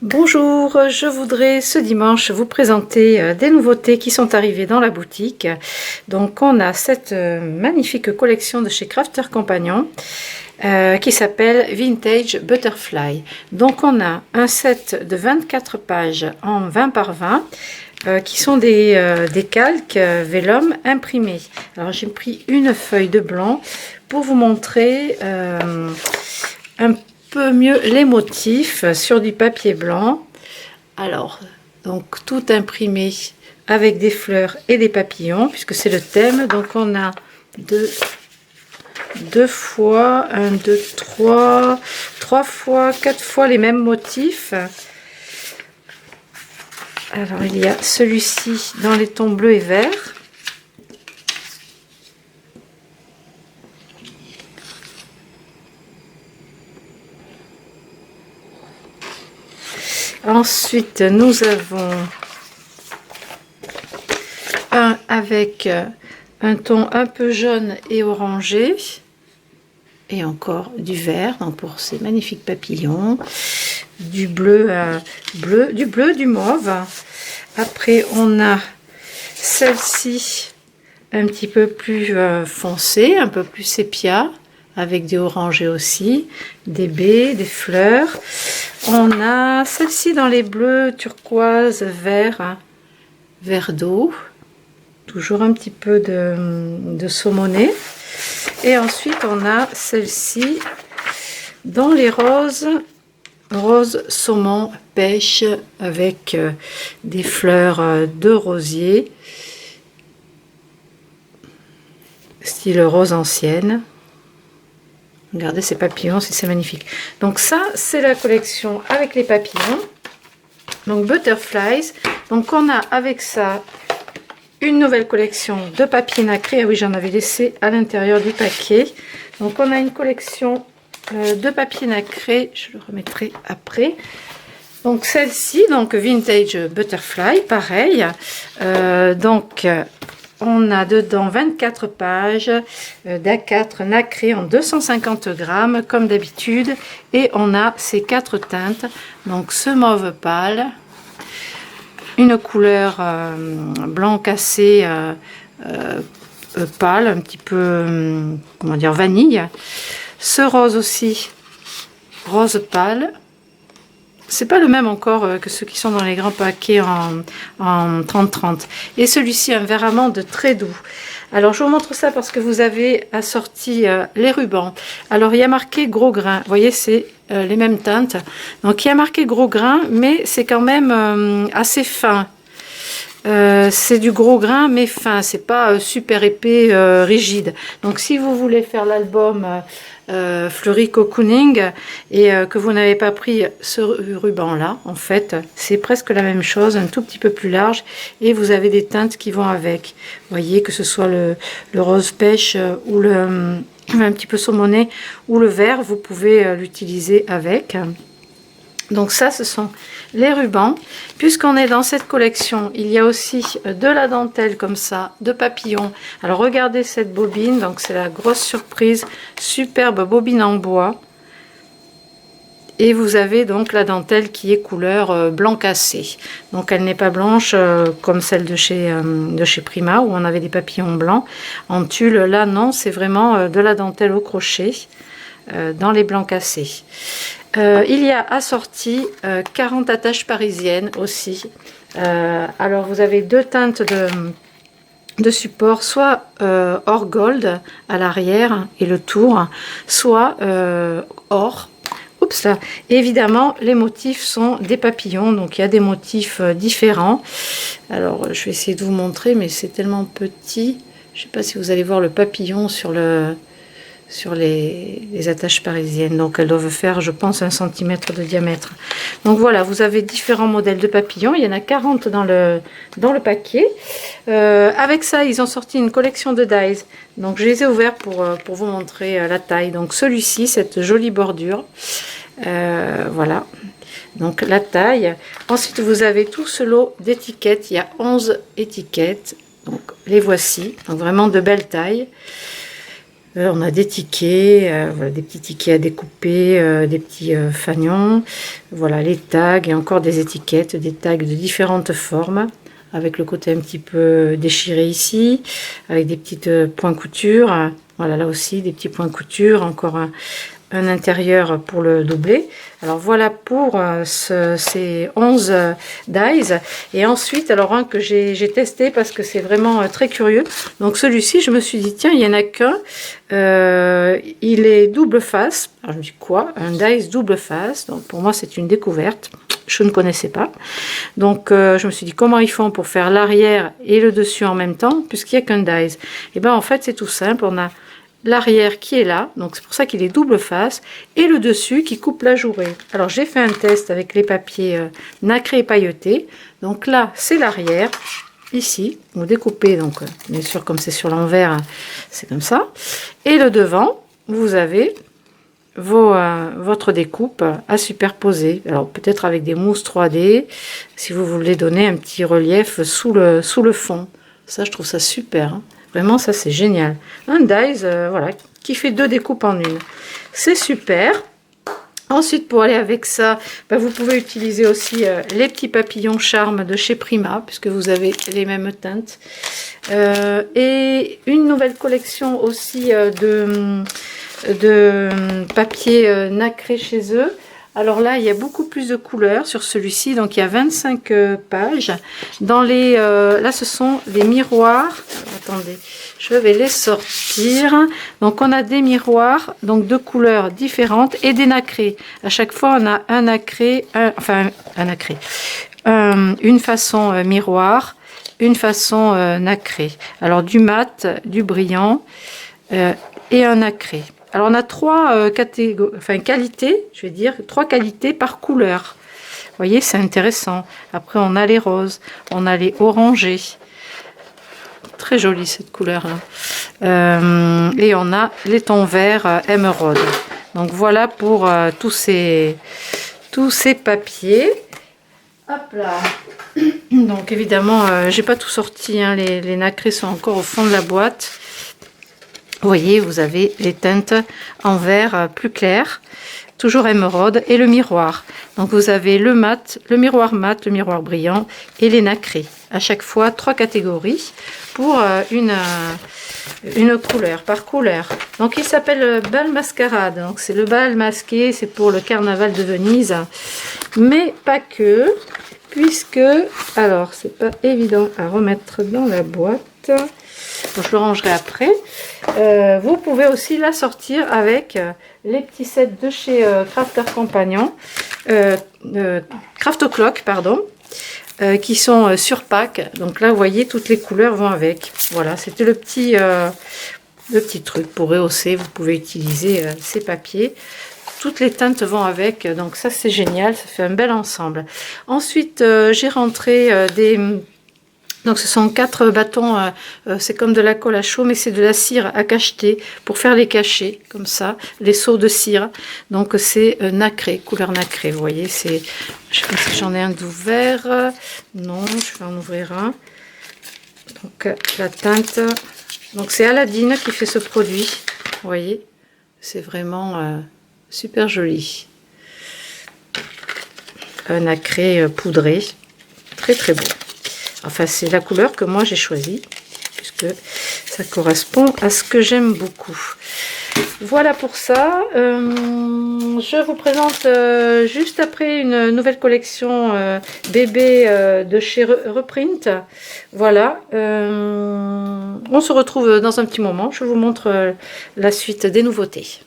Bonjour, je voudrais ce dimanche vous présenter des nouveautés qui sont arrivées dans la boutique. Donc on a cette magnifique collection de chez Crafter Compagnon qui s'appelle Vintage Butterfly. Donc on a un set de 24 pages en 20 par 20 qui sont des calques vellum imprimés. Alors j'ai pris une feuille de blanc pour vous montrer un peu mieux les motifs sur du papier blanc. Alors, donc tout imprimé avec des fleurs et des papillons, puisque c'est le thème. Donc on a deux fois, trois fois, quatre fois les mêmes motifs. Alors il y a celui-ci dans les tons bleus et verts. Ensuite, nous avons un avec un ton un peu jaune et orangé. Et encore du vert, donc pour ces magnifiques papillons. Du bleu, du mauve. Après, on a celle-ci un petit peu plus foncée, un peu plus sépia, avec des orangés aussi, des baies, des fleurs. On a celle-ci dans les bleus, turquoise, vert, vert d'eau. Toujours un petit peu de saumonée. Et ensuite, on a celle-ci dans les roses, rose saumon pêche, avec des fleurs de rosier, style rose ancienne. Regardez ces papillons, c'est magnifique. Donc ça, c'est la collection avec les papillons. Donc Butterflies. Donc on a avec ça une nouvelle collection de papier nacré. Ah oui, j'en avais laissé à l'intérieur du paquet. Donc on a une collection de papier nacré. Je le remettrai après. Donc celle-ci, donc Vintage Butterfly, pareil. On a dedans 24 pages d'A4 nacré en 250 grammes, comme d'habitude. Et on a ces 4 teintes. Donc ce mauve pâle, une couleur blanc cassé pâle, un petit comment dire, vanille. Ce rose aussi, rose pâle. C'est pas le même encore que ceux qui sont dans les grands paquets en 30-30. Et celui-ci, un vert amande très doux. Alors, je vous montre ça parce que vous avez assorti les rubans. Alors, il y a marqué gros grain. Vous voyez, c'est les mêmes teintes. Donc, il y a marqué gros grain, mais c'est quand même assez fin. C'est du gros grain, mais fin. C'est pas super épais, rigide. Donc, si vous voulez faire l'album Fleury Cocooning et que vous n'avez pas pris ce ruban là, en fait c'est presque la même chose, un tout petit peu plus large, et vous avez des teintes qui vont avec. Vous voyez, que ce soit le rose pêche ou un petit peu saumoné ou le vert, vous pouvez l'utiliser avec. Donc ça, ce sont les rubans. Puisqu'on est dans cette collection, il y a aussi de la dentelle comme ça, de papillons. Alors regardez cette bobine, donc c'est la grosse surprise, superbe bobine en bois. Et vous avez donc la dentelle qui est couleur blanc cassé. Donc elle n'est pas blanche comme celle de chez Prima où on avait des papillons blancs. En tulle, là non, c'est vraiment de la dentelle au crochet dans les blancs cassés. Il y a assorti 40 attaches parisiennes aussi. Alors vous avez deux teintes de support, soit or gold à l'arrière et le tour, soit or. Oups là. Et évidemment, les motifs sont des papillons, donc il y a des motifs différents. Alors je vais essayer de vous montrer, mais c'est tellement petit. Je ne sais pas si vous allez voir le papillon sur les attaches parisiennes. Donc elles doivent faire, je pense, 1 cm de diamètre. Donc voilà, vous avez différents modèles de papillons. Il y en a 40 dans le paquet. Avec ça, ils ont sorti une collection de dies. Donc je les ai ouverts pour vous montrer la taille. Donc celui-ci, cette jolie bordure. Voilà. Donc la taille. Ensuite, vous avez tout ce lot d'étiquettes. Il y a 11 étiquettes. Donc les voici. Donc vraiment de belles tailles. On a des tickets, voilà, des petits tickets à découper, des petits fanions, voilà les tags et encore des étiquettes, des tags de différentes formes, avec le côté un petit peu déchiré ici, avec des petites points couture, voilà là aussi des petits points couture, encore un intérieur pour le doubler. Alors voilà pour ces 11 dies. Et ensuite, alors un que j'ai testé parce que c'est vraiment très curieux. Donc celui-ci, je me suis dit, tiens, il n'y en a qu'un. Il est double face. Alors je me dis quoi? Un dies double face. Donc pour moi, c'est une découverte. Je ne connaissais pas. Donc je me suis dit, comment ils font pour faire l'arrière et le dessus en même temps, puisqu'il n'y a qu'un dies? Et bien en fait, c'est tout simple. On a l'arrière qui est là, donc c'est pour ça qu'il est double face, et le dessus qui coupe la jourée. Alors j'ai fait un test avec les papiers nacrés et pailletés. Donc là c'est l'arrière, ici vous découpez, donc bien sûr comme c'est sur l'envers, c'est comme ça, et le devant vous avez votre découpe à superposer. Alors peut-être avec des mousses 3D si vous voulez donner un petit relief sous le fond. Ça je trouve ça super, hein. Vraiment, ça c'est génial. Un dies, voilà, qui fait 2 découpes en une. C'est super. Ensuite, pour aller avec ça, bah, vous pouvez utiliser aussi les petits papillons charme de chez Prima, puisque vous avez les mêmes teintes. Et une nouvelle collection aussi de papier nacré chez eux. Alors là, il y a beaucoup plus de couleurs sur celui-ci. Donc, il y a 25 pages. Dans les, là, ce sont des miroirs. Attendez, je vais les sortir. Donc, on a des miroirs, donc de couleurs différentes et des nacrés. À chaque fois, on a un nacré, une façon miroir, une façon nacré. Alors, du mat, du brillant et un nacré. Alors, on a 3 qualités, je vais dire, 3 qualités par couleur. Vous voyez, c'est intéressant. Après, on a les roses, on a les orangés. Très jolie cette couleur-là. Et on a les tons verts émeraude. Donc, voilà pour tous ces papiers. Hop là. Donc, évidemment, j'ai pas tout sorti, hein. Les nacrés sont encore au fond de la boîte. Vous voyez, vous avez les teintes en vert plus clair, toujours émeraude, et le miroir. Donc vous avez le mat, le miroir brillant et les nacrés. À chaque fois, 3 catégories pour une couleur, par couleur. Donc il s'appelle Bal Mascarade. Donc c'est le bal masqué, c'est pour le carnaval de Venise. Mais pas que, puisque, alors c'est pas évident à remettre dans la boîte. Donc, je le rangerai après. Vous pouvez aussi la sortir avec les petits sets de chez Crafter Compagnon, Craft O'Clock, pardon, qui sont sur pack. Donc là, vous voyez, toutes les couleurs vont avec. Voilà, c'était le petit truc pour rehausser. Vous pouvez utiliser ces papiers. Toutes les teintes vont avec, donc ça c'est génial, ça fait un bel ensemble. Ensuite, j'ai rentré donc ce sont 4 bâtons, c'est comme de la colle à chaud, mais c'est de la cire à cacheter pour faire les cachets, comme ça, les seaux de cire. Donc c'est nacré, couleur nacrée, vous voyez, c'est, je sais pas si j'en ai un d'ouvert, non, je vais en ouvrir un. Donc la teinte, donc c'est Aladine qui fait ce produit, vous voyez, c'est vraiment super joli. Un nacré poudré, très très beau. Enfin, c'est la couleur que moi j'ai choisie, puisque ça correspond à ce que j'aime beaucoup. Voilà pour ça. Je vous présente juste après une nouvelle collection bébé de chez Reprint. Voilà. On se retrouve dans un petit moment. Je vous montre la suite des nouveautés.